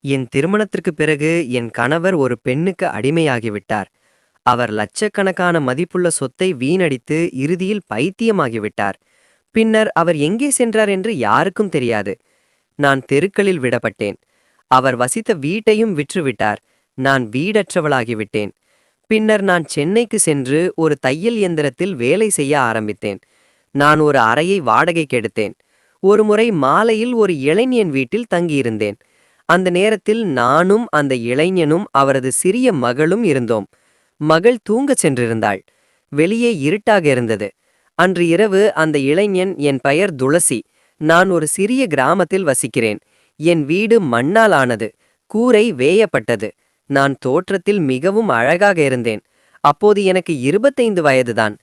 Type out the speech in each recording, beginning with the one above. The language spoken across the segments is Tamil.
என் திருமணத்திற்குப் பிறகு என் கணவர் ஒரு பெண்ணுக்கு அடிமையாகிவிட்டார். அவர் லட்சக்கணக்கான மதிப்புள்ள சொத்தை வீணடித்து இறுதியில் பைத்தியமாகிவிட்டார். பின்னர் அவர் எங்கே சென்றார் என்று யாருக்கும் தெரியாது. நான் தெருக்களில் விடப்பட்டேன். அவர் வசித்த வீட்டையும் விற்றுவிட்டார். நான் வீடற்றவளாகிவிட்டேன். பின்னர் நான் சென்னைக்கு சென்று ஒரு தையல் இயந்திரத்தில் வேலை செய்ய ஆரம்பித்தேன். நான் ஒரு அறையை வாடகைக்கு எடுத்தேன். ஒருமுறை மாலையில் ஒரு இளைஞன் வீட்டில் தங்கியிருந்தேன். அந்த நேரத்தில் நானும் அந்த இளைஞனும் அவரது சிறிய மகளும் இருந்தோம். மகள் தூங்கச் சென்றிருந்தாள். வெளியே இருட்டாக இருந்தது. அன்று இரவு அந்த இளைஞன், என் பெயர் துளசி, நான் ஒரு சிறிய கிராமத்தில் வசிக்கிறேன். என் வீடு மண்ணால் ஆனது. கூரை வேயப்பட்டது. நான் தோற்றத்தில் மிகவும் அழகாக இருந்தேன். அப்போது எனக்கு 25 வயதுதான்.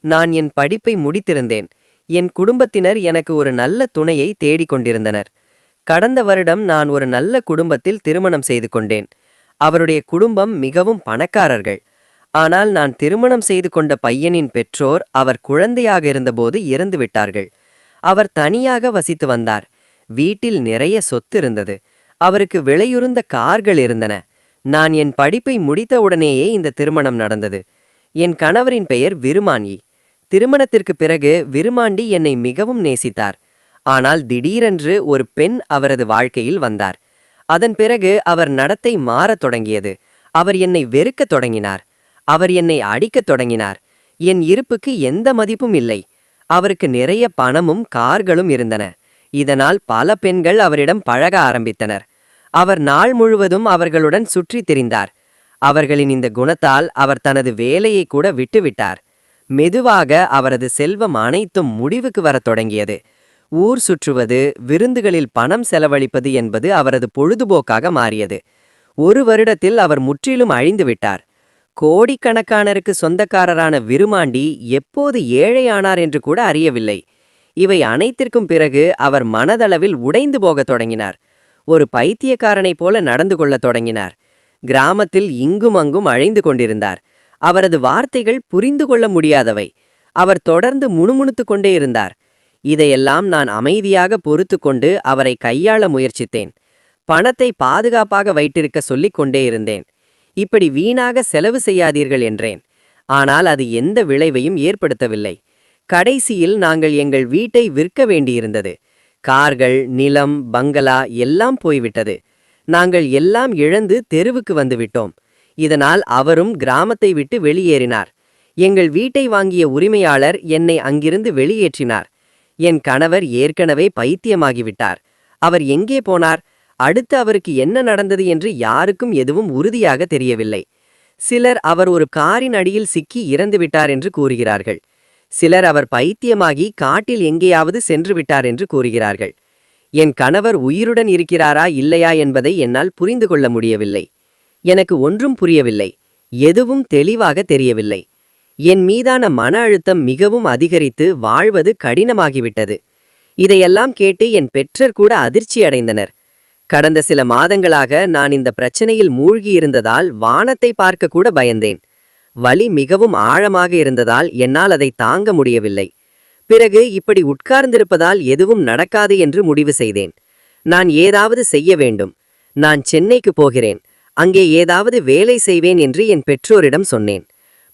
நான் என் படிப்பை முடித்திருந்தேன். என் குடும்பத்தினர் எனக்கு ஒரு நல்ல துணையை தேடிக் கொண்டிருந்தனர். கடந்த வருடம் நான் ஒரு நல்ல குடும்பத்தில் திருமணம் செய்து கொண்டேன். அவருடைய குடும்பம் மிகவும் பணக்காரர்கள். ஆனால் நான் திருமணம் செய்து கொண்ட பையனின் பெற்றோர் அவர் குழந்தையாக இருந்தபோது இறந்து விட்டார்கள். அவர் தனியாக வசித்து வந்தார். வீட்டில் நிறைய சொத்து இருந்தது. அவருக்கு விலையுறந்த கார்கள் இருந்தன. நான் என் படிப்பை முடித்தவுடனேயே இந்த திருமணம் நடந்தது. என் கணவரின் பெயர் விருமாண்டி. திருமணத்திற்கு பிறகு விருமாண்டி என்னை மிகவும் நேசித்தார். ஆனால் திடீரென்று ஒரு பெண் அவரது வாழ்க்கையில் வந்தார். அதன் பிறகு அவர் நடத்தை மாறத் தொடங்கியது. அவர் என்னை வெறுக்கத் தொடங்கினார். அவர் என்னை அடிக்கத் தொடங்கினார். என் இருப்புக்கு எந்த மதிப்பும் இல்லை. அவருக்கு நிறைய பணமும் கார்களும் இருந்தன. இதனால் பல பெண்கள் அவரிடம் பழக ஆரம்பித்தனர். அவர் நாள் முழுவதும் அவர்களுடன் சுற்றித் திரிந்தார். அவர்களின் இந்த குணத்தால் அவர் தனது வேலையை கூட விட்டுவிட்டார். மெதுவாக அவரது செல்வம் அனைத்தும் முடிவுக்கு வரத் தொடங்கியது. ஊர் சுற்றுவது, விருந்துகளில் பணம் செலவழிப்பது என்பது அவரது பொழுதுபோக்காக மாறியது. ஒரு வருடத்தில் அவர் முற்றிலும் அழிந்து விட்டார். கோடிக்கணக்கானருக்கு சொந்தக்காரரான விருமாண்டி எப்போது ஏழையானார் என்று கூட அறியவில்லை. இவை அனைத்திற்கும் பிறகு அவர் மனதளவில் உடைந்து போகத் தொடங்கினார். ஒரு பைத்தியக்காரனைப் போல நடந்து கொள்ளத் தொடங்கினார். கிராமத்தில் இங்கும் அங்கும் அழைந்து கொண்டிருந்தார். அவரது வார்த்தைகள் புரிந்து கொள்ள முடியாதவை. அவர் தொடர்ந்து முணுமுணுத்துக் கொண்டே இருந்தார். இதையெல்லாம் நான் அமைதியாக பொறுத்து கொண்டு அவரை கையாள முயற்சித்தேன். பணத்தை பாதுகாப்பாக வைத்திருக்க சொல்லிக் கொண்டே இருந்தேன். இப்படி வீணாக செலவு செய்யாதீர்கள் என்றேன். ஆனால் அது எந்த விளைவையும் ஏற்படுத்தவில்லை. கடைசியில் நாங்கள் எங்கள் வீட்டை விற்க வேண்டியிருந்தது. கார்கள், நிலம், பங்களா எல்லாம் போய்விட்டது. நாங்கள் எல்லாம் இழந்து தெருவுக்கு வந்துவிட்டோம். இதனால் அவரும் கிராமத்தை விட்டு வெளியேறினார். எங்கள் வீட்டை வாங்கிய உரிமையாளர் என்னை அங்கிருந்து வெளியேற்றினார். என் கணவர் ஏற்கனவே பைத்தியமாகிவிட்டார். அவர் எங்கே போனார்? அடுத்து அவருக்கு என்ன நடந்தது என்று யாருக்கும் எதுவும் உறுதியாக தெரியவில்லை. சிலர் அவர் ஒரு காரின் அடியில் சிக்கி இறந்துவிட்டார் என்று கூறுகிறார்கள். சிலர் அவர் பைத்தியமாகி காட்டில் எங்கேயாவது சென்று விட்டார் என்று கூறுகிறார்கள். என் கணவர் உயிருடன் இருக்கிறாரா இல்லையா என்பதை என்னால் புரிந்து கொள்ள முடியவில்லை. எனக்கு ஒன்றும் புரியவில்லை. எதுவும் தெளிவாக தெரியவில்லை. என் மீதான மன அழுத்தம் மிகவும் அதிகரித்து வாழ்வது கடினமாகிவிட்டது. இதையெல்லாம் கேட்டு என் பெற்றோர் கூட அதிர்ச்சியடைந்தனர். கடந்த சில மாதங்களாக நான் இந்த பிரச்சனையில் மூழ்கியிருந்ததால் வானத்தை பார்க்க கூட பயந்தேன். வலி மிகவும் ஆழமாக இருந்ததால் என்னால் அதை தாங்க முடியவில்லை. பிறகு இப்படி உட்கார்ந்திருப்பதால் எதுவும் நடக்காது என்று முடிவு செய்தேன். நான் ஏதாவது செய்ய வேண்டும். நான் சென்னைக்கு போகிறேன். அங்கே ஏதாவது வேலை செய்வேன் என்று என் பெற்றோரிடம் சொன்னேன்.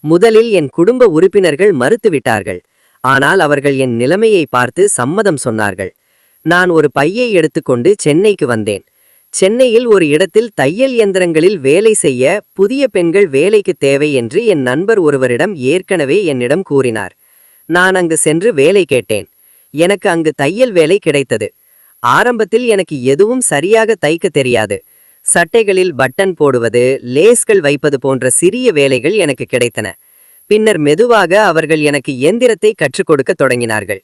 முதலில் என் குடும்ப உறுப்பினர்கள் மறுத்துவிட்டார்கள். ஆனால் அவர்கள் என் நிலைமையை பார்த்து சம்மதம் சொன்னார்கள். நான் ஒரு பையை எடுத்துக்கொண்டு சென்னைக்கு வந்தேன். சென்னையில் ஒரு இடத்தில் தையல் இயந்திரங்களில் வேலை செய்ய புதிய பெண்கள் வேலைக்கு தேவை என்று என் நண்பர் ஒருவரிடம் ஏற்கனவே என்னிடம் கூறினார். நான் அங்கு சென்று வேலை கேட்டேன். எனக்கு அங்கு தையல் வேலை கிடைத்தது. ஆரம்பத்தில் எனக்கு எதுவும் சரியாக தைக்க தெரியாது. சட்டைகளில் பட்டன் போடுவது, லேஸ்கள் வைப்பது போன்ற சிறிய வேலைகள் எனக்கு கிடைத்தன. பின்னர் மெதுவாக அவர்கள் எனக்கு இயந்திரத்தை கற்றுக் கொடுக்க தொடங்கினார்கள்.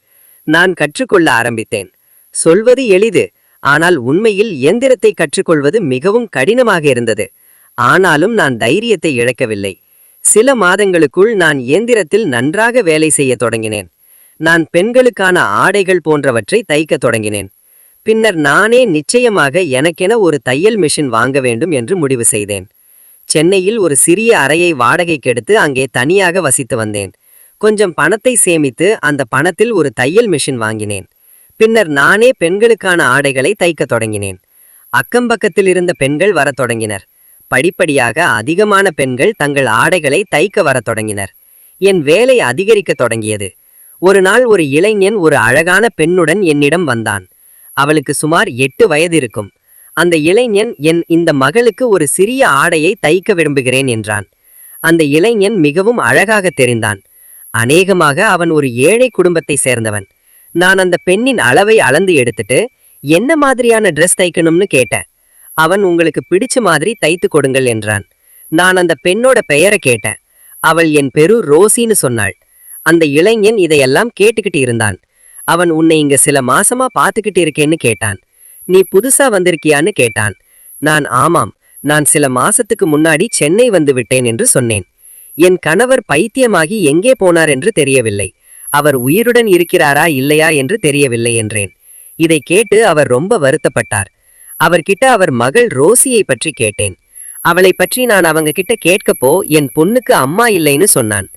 நான் கற்றுக்கொள்ள ஆரம்பித்தேன். சொல்வது எளிது, ஆனால் உண்மையில் இயந்திரத்தை கற்றுக்கொள்வது மிகவும் கடினமாக இருந்தது. ஆனாலும் நான் தைரியத்தை இழக்கவில்லை. சில மாதங்களுக்குள் நான் இயந்திரத்தில் நன்றாக வேலை செய்ய தொடங்கினேன். நான் பெண்களுக்கான ஆடைகள் போன்றவற்றை தைக்க தொடங்கினேன். பின்னர் நானே நிச்சயமாக எனக்கென ஒரு தையல் மிஷின் வாங்க வேண்டும் என்று முடிவு செய்தேன். சென்னையில் ஒரு சிறிய அறையை வாடகைக்கு எடுத்து அங்கே தனியாக வசித்து வந்தேன். கொஞ்சம் பணத்தை சேமித்து அந்த பணத்தில் ஒரு தையல் மிஷின் வாங்கினேன். பின்னர் நானே பெண்களுக்கான ஆடைகளை தைக்க தொடங்கினேன். அக்கம்பக்கத்தில் இருந்த பெண்கள் வரத் தொடங்கினர். படிப்படியாக அதிகமான பெண்கள் தங்கள் ஆடைகளை தைக்க வரத் தொடங்கினர். என் வேலை அதிகரிக்கத் தொடங்கியது. ஒரு நாள் ஒரு இளைஞன் ஒரு அழகான பெண்ணுடன் என்னிடம் வந்தான். அவளுக்கு சுமார் 8 வயது இருக்கும். அந்த இளைஞன் இந்த மகளுக்கு ஒரு சிறிய ஆடையை தைக்க விரும்புகிறேன் என்றான். அந்த இளைஞன் மிகவும் அழகாக தெரிந்தான். அநேகமாக அவன் ஒரு ஏழை குடும்பத்தை சேர்ந்தவன். நான் அந்த பெண்ணின் அளவை அளந்து எடுத்துட்டு என்ன மாதிரியான ட்ரெஸ் தைக்கணும்னு கேட்டேன். அவன் உங்களுக்கு பிடிச்ச மாதிரி தைத்து கொடுங்கள் என்றான். நான் அந்த பெண்ணோட பெயரை கேட்டேன். அவள் என் பெரு ரோசின்னு சொன்னாள். அந்த இளைஞன் இதையெல்லாம் கேட்டுக்கிட்டு இருந்தான். அவன் உன்னை இங்க சில மாசமா பாத்துக்கிட்டு இருக்கேன்னு கேட்டான். நீ புதுசா வந்திருக்கியான்னு கேட்டான். நான் ஆமாம், நான் சில மாசத்துக்கு முன்னாடி சென்னை வந்து விட்டேன் என்று சொன்னேன். என் கணவர் பைத்தியமாகி எங்கே போனார் என்று தெரியவில்லை. அவர் உயிருடன் இருக்கிறாரா இல்லையா என்று தெரியவில்லை என்றேன். இதை கேட்டு அவர் ரொம்ப வருத்தப்பட்டார். அவர்கிட்ட அவர் மகள் ரோசியை பற்றி கேட்டேன். அவளை பற்றி நான் அவங்க கிட்ட கேட்கப்போ என் பொண்ணுக்கு அம்மா இல்லைன்னு சொன்னான்.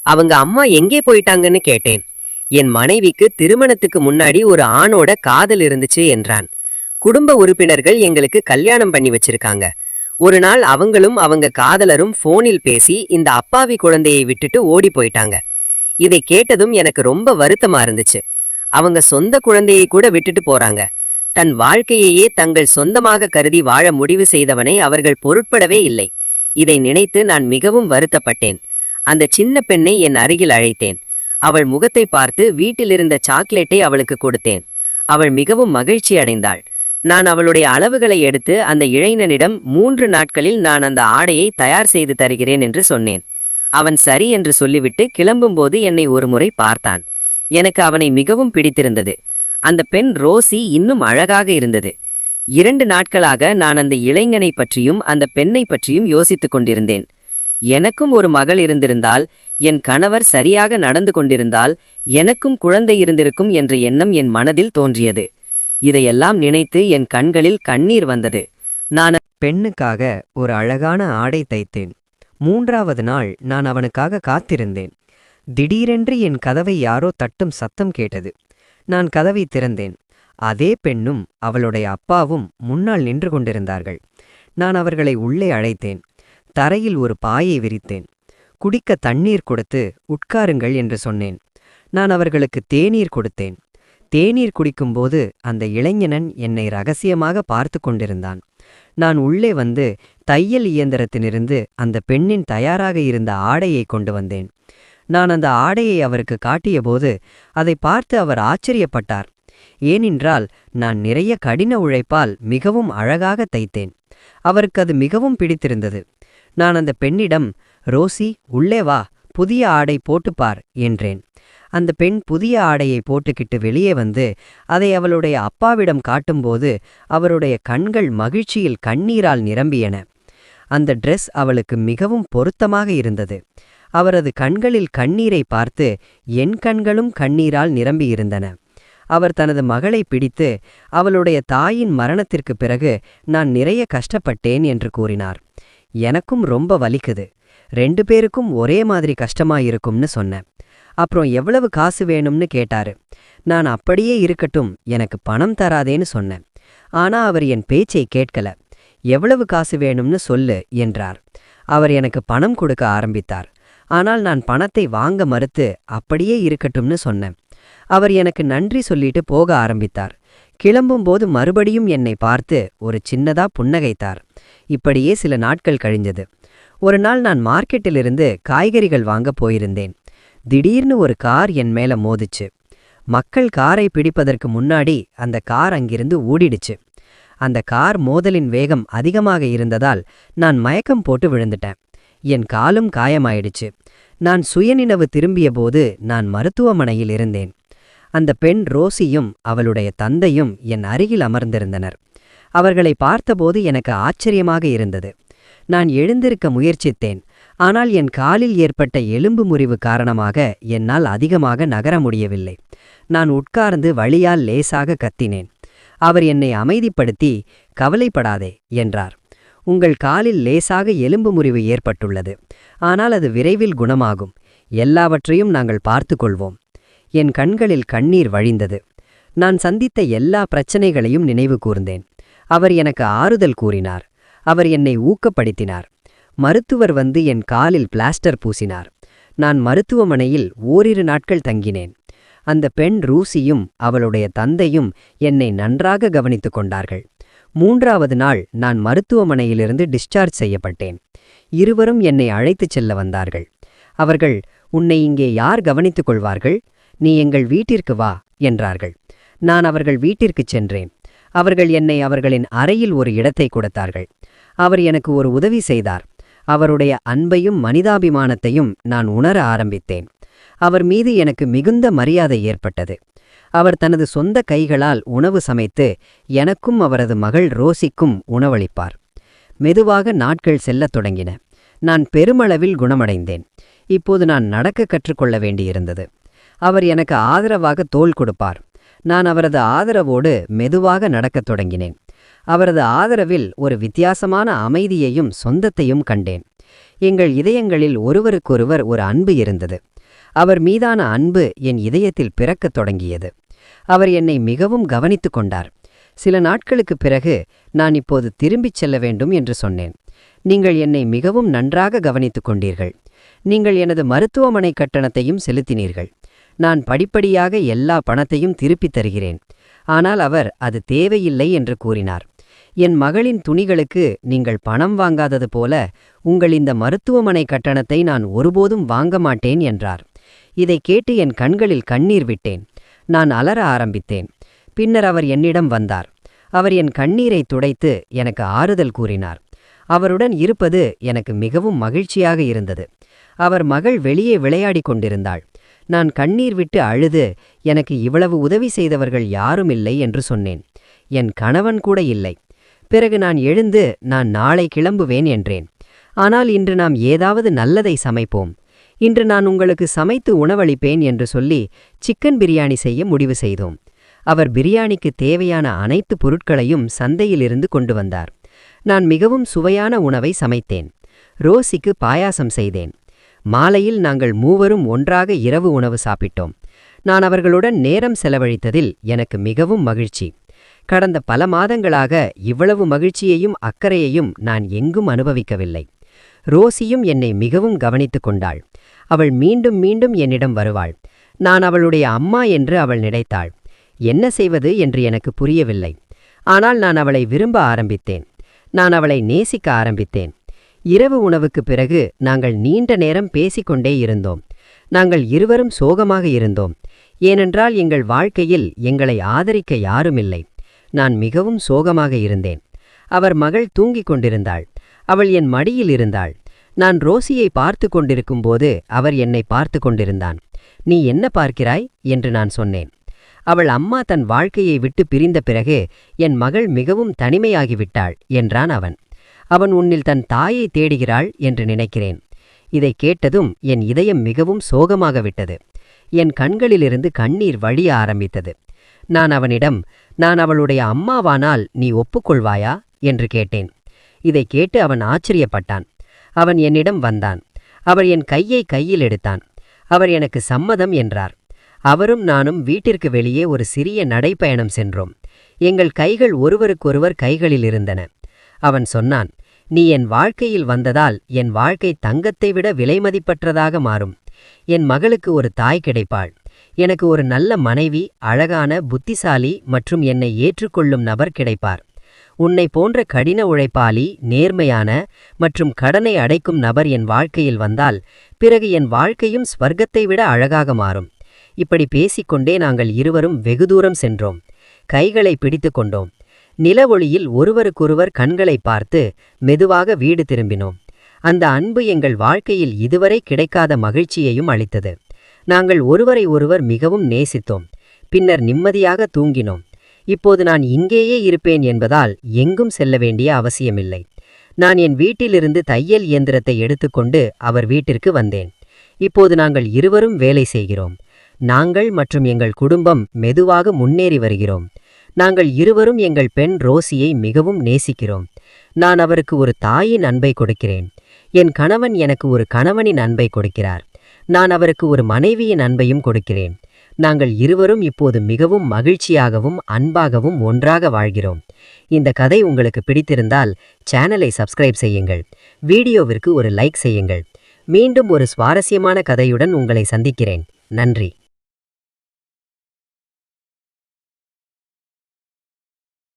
அவங்க அம்மா எங்கே போயிட்டாங்கன்னு கேட்டேன். என் மனைவிக்கு திருமணத்துக்கு முன்னாடி ஒரு ஆணோட காதல் இருந்துச்சு என்றான். குடும்ப உறுப்பினர்கள் எங்களுக்கு கல்யாணம் பண்ணி வச்சிருக்காங்க. ஒரு நாள் அவங்களும் அவங்க காதலரும் போனில் பேசி இந்த அப்பாவி குழந்தையை விட்டுட்டு ஓடி போயிட்டாங்க. இதை கேட்டதும் எனக்கு ரொம்ப வருத்தமா இருந்துச்சு. அவங்க சொந்த குழந்தையை கூட விட்டுட்டு போறாங்க. தன் வாழ்க்கையையே தங்கள் சொந்தமாக கருதி வாழ முடிவு செய்தவனை அவர்கள் பொருட்படவே இல்லை. இதை நினைத்து நான் மிகவும் வருத்தப்பட்டேன். அந்த சின்ன பெண்ணை என் அருகில் அழைத்தேன். அவள் முகத்தை பார்த்து வீட்டிலிருந்த சாக்லேட்டை அவளுக்கு கொடுத்தேன். அவள் மிகவும் மகிழ்ச்சி அடைந்தாள். நான் அவளுடைய அளவுகளை எடுத்து அந்த இளைஞனிடம் 3 நாட்களில் நான் அந்த ஆடையை தயார் செய்து தருகிறேன் என்று சொன்னேன். அவன் சரி என்று சொல்லிவிட்டு கிளம்பும்போது என்னை ஒருமுறை பார்த்தான். எனக்கு அவனை மிகவும் பிடித்திருந்தது. அந்த பெண் ரோசி இன்னும் அழகாக இருந்தது. 2 நாட்களாக நான் அந்த இளைஞனை பற்றியும் அந்த பெண்ணை பற்றியும் யோசித்துக் கொண்டிருந்தேன். எனக்கும் ஒரு மகள் இருந்திருந்தால், என் கணவர் சரியாக நடந்து கொண்டிருந்தால் எனக்கும் குழந்தை இருந்திருக்கும் என்ற எண்ணம் என் மனதில் தோன்றியது. இதையெல்லாம் நினைத்து என் கண்களில் கண்ணீர் வந்தது. நான் பெண்ணுக்காக ஒரு அழகான ஆடை தைத்தேன். 3வது நாள் நான் அவனுக்காக காத்திருந்தேன். திடீரென்று என் கதவை யாரோ தட்டும் சத்தம் கேட்டது. நான் கதவை திறந்தேன். அதே பெண்ணும் அவளுடைய அப்பாவும் முன்னால் நின்று கொண்டிருந்தார்கள். நான் அவர்களை உள்ளே அழைத்தேன். தரையில் ஒரு பாயை விரித்தேன். குடிக்க தண்ணீர் கொடுத்து உட்காருங்கள் என்று சொன்னேன். நான் அவர்களுக்கு தேநீர் கொடுத்தேன். தேநீர் குடிக்கும்போது அந்த இளைஞனன் என்னை ரகசியமாக பார்த்து கொண்டிருந்தான். நான் உள்ளே வந்து தையல் இயந்திரத்திலிருந்து அந்த பெண்ணின் தயாராக இருந்த ஆடையை கொண்டு வந்தேன். நான் அந்த ஆடையை அவருக்கு காட்டியபோது அதை பார்த்து அவர் ஆச்சரியப்பட்டார். ஏனென்றால் நான் நிறைய கடின உழைப்பால் மிகவும் அழகாக தைத்தேன். அவருக்கு அது மிகவும் பிடித்திருந்தது. நான் அந்த பெண்ணிடம், ரோசி உள்ளே வா, புதிய ஆடை போட்டுப்பார் என்றேன். அந்த பெண் புதிய ஆடையை போட்டுக்கிட்டு வெளியே வந்து அதை அவளுடைய அப்பாவிடம் காட்டும்போது அவருடைய கண்கள் மகிழ்ச்சியில் கண்ணீரால் நிரம்பியன. அந்த ட்ரெஸ் அவளுக்கு மிகவும் பொருத்தமாக இருந்தது. அவரது கண்களில் கண்ணீரை பார்த்து என் கண்களும் கண்ணீரால் நிரம்பியிருந்தன. அவர் தனது மகளை பிடித்து, அவளுடைய தாயின் மரணத்திற்கு பிறகு நான் நிறைய கஷ்டப்பட்டேன் என்று கூறினார். எனக்கும் ரொம்ப வலிக்குது. 2 பேருக்கும் ஒரே மாதிரி கஷ்டமாயிருக்கும்னு சொன்னேன். அப்புறம் எவ்வளவு காசு வேணும்னு கேட்டாரு. நான் அப்படியே இருக்கட்டும், எனக்கு பணம் தராதேன்னு சொன்னேன். ஆனா அவர் என் பேச்சை கேட்கல. எவ்வளவு காசு வேணும்னு சொல்லு என்றார். அவர் எனக்கு பணம் கொடுக்க ஆரம்பித்தார். ஆனால் நான் பணத்தை வாங்க மறுத்து அப்படியே இருக்கட்டும்னு சொன்னேன். அவர் எனக்கு நன்றி சொல்லிட்டு போக ஆரம்பித்தார். கிளம்பும்போது மறுபடியும் என்னை பார்த்து ஒரு சின்னதா புன்னகைத்தார். இப்படியே சில நாட்கள் கழிஞ்சது. ஒரு நாள் நான் மார்க்கெட்டிலிருந்து காய்கறிகள் வாங்க போயிருந்தேன். திடீர்னு ஒரு கார் என் மேல மோதிச்சு. மக்கள் காரை பிடிப்பதற்கு முன்னாடி அந்த கார் அங்கிருந்து ஓடிடுச்சு. அந்த கார் மோதலின் வேகம் அதிகமாக இருந்ததால் நான் மயக்கம் போட்டு விழுந்துட்டேன். என் காலும் காயமாயிடுச்சு. நான் சுயநினைவு திரும்பியபோது நான் மருத்துவமனையில் இருந்தேன். அந்த பெண் ரோசியும் அவளுடைய தந்தையும் என் அருகில் அமர்ந்திருந்தனர். அவர்களை பார்த்தபோது எனக்கு ஆச்சரியமாக இருந்தது. நான் எழுந்திருக்க முயற்சித்தேன். ஆனால் என் காலில் ஏற்பட்ட எலும்பு முறிவு காரணமாக என்னால் அதிகமாக நகர முடியவில்லை. நான் உட்கார்ந்து வலியால் லேசாக கத்தினேன். அவர் என்னை அமைதிப்படுத்தி, கவலைப்படாதே என்றார். உங்கள் காலில் லேசாக எலும்பு முறிவு ஏற்பட்டுள்ளது. ஆனால் அது விரைவில் குணமாகும். எல்லாவற்றையும் நாங்கள் பார்த்து கொள்வோம். என் கண்களில் கண்ணீர் வழிந்தது. நான் சந்தித்த எல்லா பிரச்சனைகளையும் நினைவு கூர்ந்தேன். அவர் எனக்கு ஆறுதல் கூறினார். அவர் என்னை ஊக்கப்படுத்தினார். மருத்துவர் வந்து என் காலில் பிளாஸ்டர் பூசினார். நான் மருத்துவமனையில் ஓரிரு நாட்கள் தங்கினேன். அந்த பெண் ரூசியும் அவளுடைய தந்தையும் என்னை நன்றாக கவனித்துக் கொண்டார்கள். 3வது நாள் நான் மருத்துவமனையிலிருந்து டிஸ்சார்ஜ் செய்யப்பட்டேன். இருவரும் என்னை அழைத்துச் செல்ல வந்தார்கள். அவர்கள், உன்னை இங்கே யார் கவனித்துக் கொள்வார்கள்? நீ எங்கள் வீட்டிற்கு வா என்றார்கள். நான் அவர்கள் வீட்டிற்குச் சென்றேன். அவர்கள் என்னை அவர்களின் அறையில் ஒரு இடத்தை கொடுத்தார்கள். அவர் எனக்கு ஒரு உதவி செய்தார். அவருடைய அன்பையும் மனிதாபிமானத்தையும் நான் உணர ஆரம்பித்தேன். அவர் மீது எனக்கு மிகுந்த மரியாதை ஏற்பட்டது. அவர் தனது சொந்த கைகளால் உணவு சமைத்து எனக்கும் அவரது மகள் ரோசிக்கும் உணவளிப்பார். மெதுவாக நாட்கள் செல்லத் தொடங்கின. நான் பெருமளவில் குணமடைந்தேன். இப்போது நான் நடக்க கற்றுக்கொள்ள வேண்டியிருந்தது. அவர் எனக்கு ஆதரவாக தோள் கொடுப்பார். நான் அவரது ஆதரவோடு மெதுவாக நடக்கத் தொடங்கினேன். அவரது ஆதரவில் ஒரு வித்தியாசமான அமைதியையும் சொந்தத்தையும் கண்டேன். எங்கள் இதயங்களில் ஒருவருக்கொருவர் ஒரு அன்பு இருந்தது. அவர் மீதான அன்பு என் இதயத்தில் பிறக்கத் தொடங்கியது. அவர் என்னை மிகவும் கவனித்துக் கொண்டார். சில நாட்களுக்குப் பிறகு நான் இப்போது திரும்பிச் செல்ல வேண்டும் என்று சொன்னேன். நீங்கள் என்னை மிகவும் நன்றாக கவனித்துக் கொண்டீர்கள். நீங்கள் எனது மருத்துவமனை கட்டணத்தையும் செலுத்தினீர்கள். நான் படிப்படியாக எல்லா பணத்தையும் திருப்பித் தருகிறேன். ஆனால் அவர் அது தேவையில்லை என்று கூறினார். என் மகளின் துணிகளுக்கு நீங்கள் பணம் வாங்காதது போல உங்கள் இந்த மருத்துவமனை கட்டணத்தை நான் ஒருபோதும் வாங்க மாட்டேன் என்றார். இதைக் கேட்டு என் கண்களில் கண்ணீர் விட்டேன். நான் அலற ஆரம்பித்தேன். பின்னர் அவர் என்னிடம் வந்தார். அவர் என் கண்ணீரை துடைத்து எனக்கு ஆறுதல் கூறினார். அவருடன் இருப்பது எனக்கு மிகவும் மகிழ்ச்சியாக இருந்தது. அவர் மகள் வெளியே விளையாடிக் கொண்டிருந்தாள். நான் கண்ணீர் விட்டு அழுது, எனக்கு இவ்வளவு உதவி செய்தவர்கள் யாருமில்லை என்று சொன்னேன். என் கணவன் கூட இல்லை. பிறகு நான் எழுந்து, நான் நாளை கிளம்புவேன் என்றேன். ஆனால் இன்று நாம் ஏதாவது நல்லதை சமைப்போம். இன்று நான் உங்களுக்கு சமைத்து உணவளிப்பேன் என்று சொல்லி சிக்கன் பிரியாணி செய்ய முடிவு செய்தோம். அவர் பிரியாணிக்கு தேவையான அனைத்து பொருட்களையும் சந்தையிலிருந்து கொண்டு வந்தார். நான் மிகவும் சுவையான உணவை சமைத்தேன். ரோசிக்கு பாயாசம் செய்தேன். மாலையில் நாங்கள் மூவரும் ஒன்றாக இரவு உணவு சாப்பிட்டோம். நான் அவர்களுடன் நேரம் செலவழித்ததில் எனக்கு மிகவும் மகிழ்ச்சி. கடந்த பல மாதங்களாக இவ்வளவு மகிழ்ச்சியையும் அக்கறையையும் நான் எங்கும் அனுபவிக்கவில்லை. ரோசியும் என்னை மிகவும் கவனித்துக் கொண்டாள். அவள் மீண்டும் மீண்டும் என்னிடம் வருவாள். நான் அவளுடைய அம்மா என்று அவள் நினைத்தாள். என்ன செய்வது என்று எனக்கு புரியவில்லை. ஆனால் நான் அவளை விரும்ப ஆரம்பித்தேன். நான் அவளை நேசிக்க ஆரம்பித்தேன். இரவு உணவுக்குப் பிறகு நாங்கள் நீண்ட நேரம் பேசிக்கொண்டே இருந்தோம். நாங்கள் இருவரும் சோகமாக இருந்தோம். ஏனென்றால் எங்கள் வாழ்க்கையில் எங்களை ஆதரிக்க யாருமில்லை. நான் மிகவும் சோகமாக இருந்தேன். அவர் மகள் தூங்கிக் கொண்டிருந்தாள். அவள் என் மடியில் இருந்தாள். நான் ரோசியை பார்த்து கொண்டிருக்கும்போது அவர் என்னை பார்த்து கொண்டிருந்தான். நீ என்ன பார்க்கிறாய் என்று நான் சொன்னேன். அவள் அம்மா தன் வாழ்க்கையை விட்டு பிரிந்த பிறகு என் மகள் மிகவும் தனிமையாகிவிட்டாள் என்றான் அவன். அவன் உன்னில் தன் தாயை தேடுகிறாள் என்று நினைக்கிறேன். இதைக் கேட்டதும் என் இதயம் மிகவும் சோகமாக விட்டது. என் கண்களிலிருந்து கண்ணீர் வழிய ஆரம்பித்தது. நான் அவனிடம், நான் அவளுடைய அம்மாவானால் நீ ஒப்புக்கொள்வாயா என்று கேட்டேன். இதைக் கேட்டு அவன் ஆச்சரியப்பட்டான். அவன் என்னிடம் வந்தான். அவர் என் கையை கையில் எடுத்தான். அவர் எனக்கு சம்மதம் என்றார். அவரும் நானும் வீட்டிற்கு வெளியே ஒரு சிறிய நடைப்பயணம் சென்றோம். எங்கள் கைகள் ஒருவருக்கொருவர் கைகளில் இருந்தன. அவன் சொன்னான், நீ என் வாழ்க்கையில் வந்ததால் என் வாழ்க்கை தங்கத்தை விட விலைமதிப்பற்றதாக மாறும். என் மகளுக்கு ஒரு தாய் கிடைப்பாள். எனக்கு ஒரு நல்ல மனைவி, அழகான, புத்திசாலி மற்றும் என்னை ஏற்றுக்கொள்ளும் நபர் கிடைப்பார். உன்னை போன்ற கடின உழைப்பாளி, நேர்மையான மற்றும் கடனை அடைக்கும் நபர் என் வாழ்க்கையில் வந்தால் பிறகு என் வாழ்க்கையும் ஸ்வர்க்கத்தை விட அழகாக மாறும். இப்படி பேசிக்கொண்டே நாங்கள் இருவரும் வெகு தூரம் சென்றோம். கைகளை பிடித்து கொண்டோம். நில ஒளியில் ஒருவருக்கொருவர் கண்களை பார்த்து மெதுவாக வீடு திரும்பினோம். அந்த அன்பு எங்கள் வாழ்க்கையில் இதுவரை கிடைக்காத மகிழ்ச்சியையும் அளித்தது. நாங்கள் ஒருவரை ஒருவர் மிகவும் நேசித்தோம். பின்னர் நிம்மதியாக தூங்கினோம். இப்போது நான் இங்கேயே இருப்பேன் என்பதால் எங்கும் செல்ல வேண்டிய அவசியமில்லை. நான் என் வீட்டிலிருந்து தையல் இயந்திரத்தை எடுத்துக்கொண்டு அவர் வீட்டிற்கு வந்தேன். இப்போது நாங்கள் இருவரும் வேலை செய்கிறோம். நாங்கள் மற்றும் எங்கள் குடும்பம் மெதுவாக முன்னேறி வருகிறோம். நாங்கள் இருவரும் எங்கள் பெண் ரோசியை மிகவும் நேசிக்கிறோம். நான் அவருக்கு ஒரு தாயின் அன்பை கொடுக்கிறேன். என் கணவன் எனக்கு ஒரு கணவனின் அன்பை கொடுக்கிறார். நான் அவருக்கு ஒரு மனைவியின் அன்பையும் கொடுக்கிறேன். நாங்கள் இருவரும் இப்போது மிகவும் மகிழ்ச்சியாகவும் அன்பாகவும் ஒன்றாக வாழ்கிறோம். இந்த கதை உங்களுக்கு பிடித்திருந்தால் சேனலை சப்ஸ்கிரைப் செய்யுங்கள். வீடியோவிற்கு ஒரு லைக் செய்யுங்கள். மீண்டும் ஒரு சுவாரஸ்யமான கதையுடன் உங்களை சந்திக்கிறேன். நன்றி.